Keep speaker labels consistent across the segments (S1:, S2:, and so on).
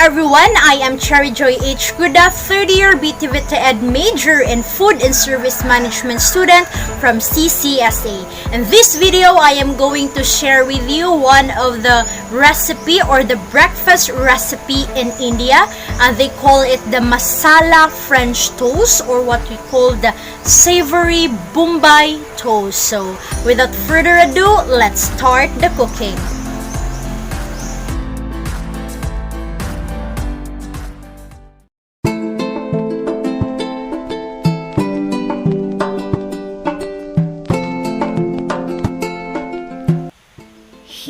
S1: everyone, I am Cherry Joy H. Cruda, third-year BTVT Ed major and Food and Service Management student from CCSA. In this video, I am going to share with you one of the recipe or the breakfast recipe in India. They call it the Masala French toast, or what we call the Savory Bombay toast. So without further ado, let's start the cooking.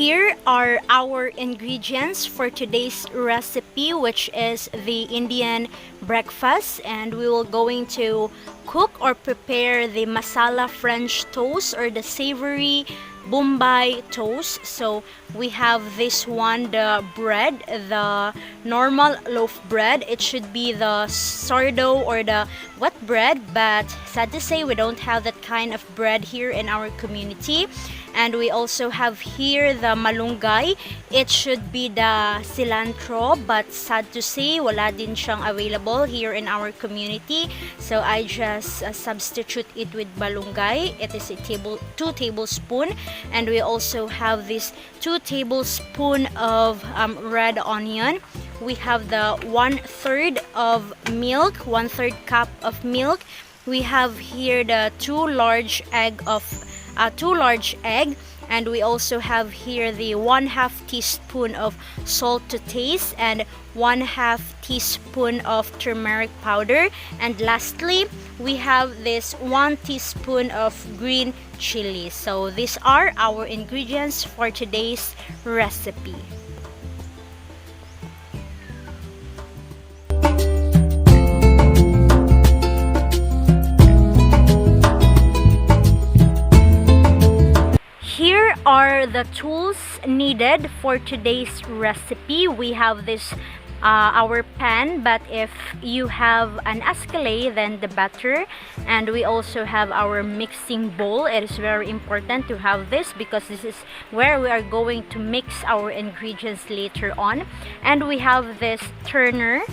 S1: Here are our ingredients for today's recipe, which is the Indian breakfast, and we will going to cook or prepare the masala French toast or the savory Bombay toast. So we have this one, the bread, the normal loaf bread. It should be the sourdough or the wet bread, but sad to say we don't have that kind of bread here in our community. And we also have here the malunggay. It should be the cilantro, but sad to say wala din siyang available here in our community. So I just substitute it with malunggay. It is a 2 tablespoons. And we also have this 2 tablespoons of red onion. We have the 1/3 of milk, 1/3 cup of milk. We have here the 2 large egg, and we also have here the 1/2 teaspoon of salt to taste and 1/2 teaspoon of turmeric powder, and lastly we have this 1 teaspoon of green chili. So these are our ingredients for today's recipe. Here are the tools needed for today's recipe. We have this our pan, but if you have an escalade, then the better. And we also have our mixing bowl. It is very important to have this because this is where we are going to mix our ingredients later on. And we have this turner,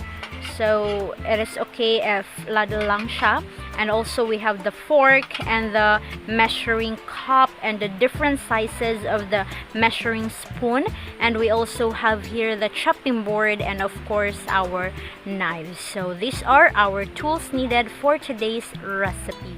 S1: so it is okay if lado lang siya. And also we have the fork and the measuring cup and the different sizes of the measuring spoon. And we also have here the chopping board and of course our knives. So these are our tools needed for today's recipe.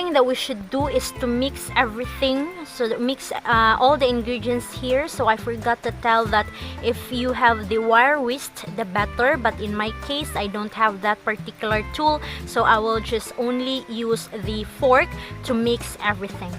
S1: thing that we should do is to mix everything. So mix all the ingredients here. So I forgot to tell that if you have the wire whisk, the better. But in my case, I don't have that particular tool. So I will just only use the fork to mix everything.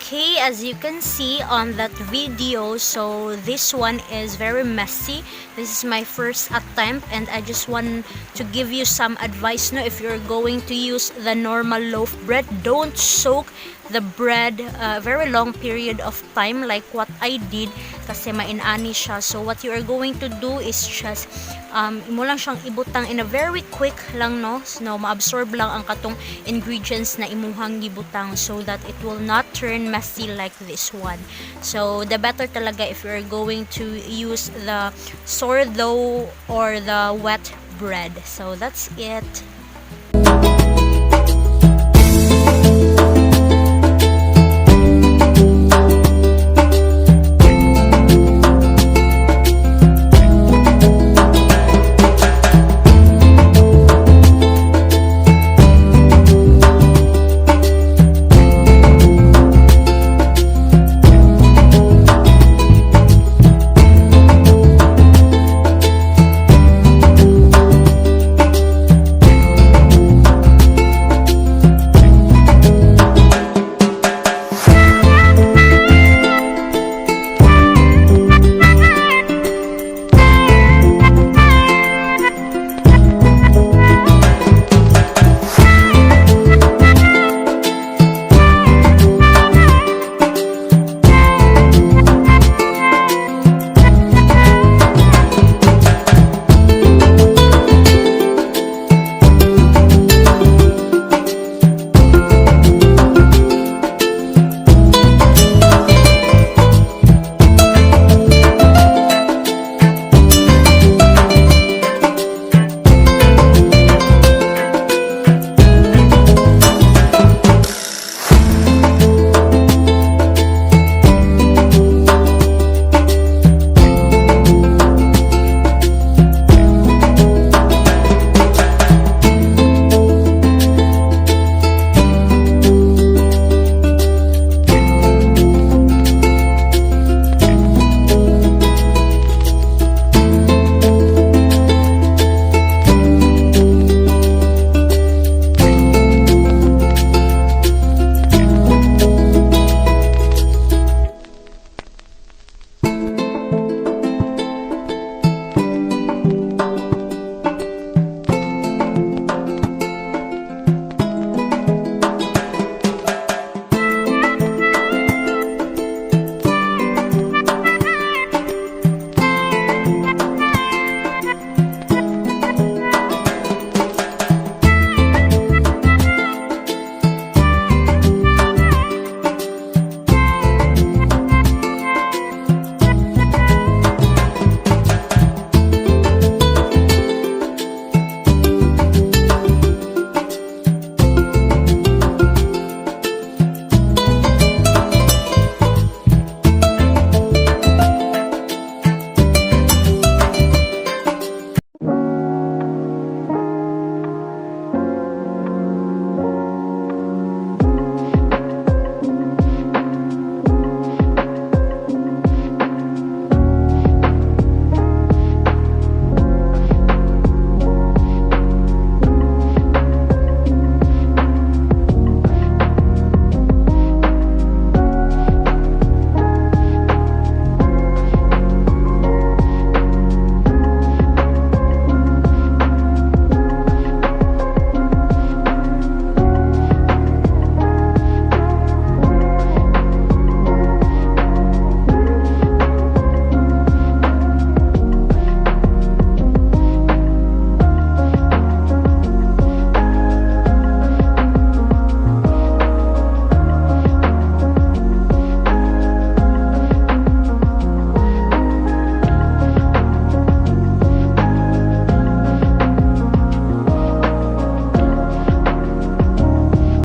S1: Okay, as you can see on that video, so this one is very messy. This is my first attempt, and I just want to give you some advice. No, if you're going to use the normal loaf bread, don't soak the bread a very long period of time like what I did, kasi mainani siya. So what you are going to do is just imo lang siyang ibutang in a very quick lang, no, maabsorb lang ang katong ingredients na imuhang gibutang, so that it will not turn messy like this one. So the better talaga if you're going to use the sourdough or the wet bread. So that's it.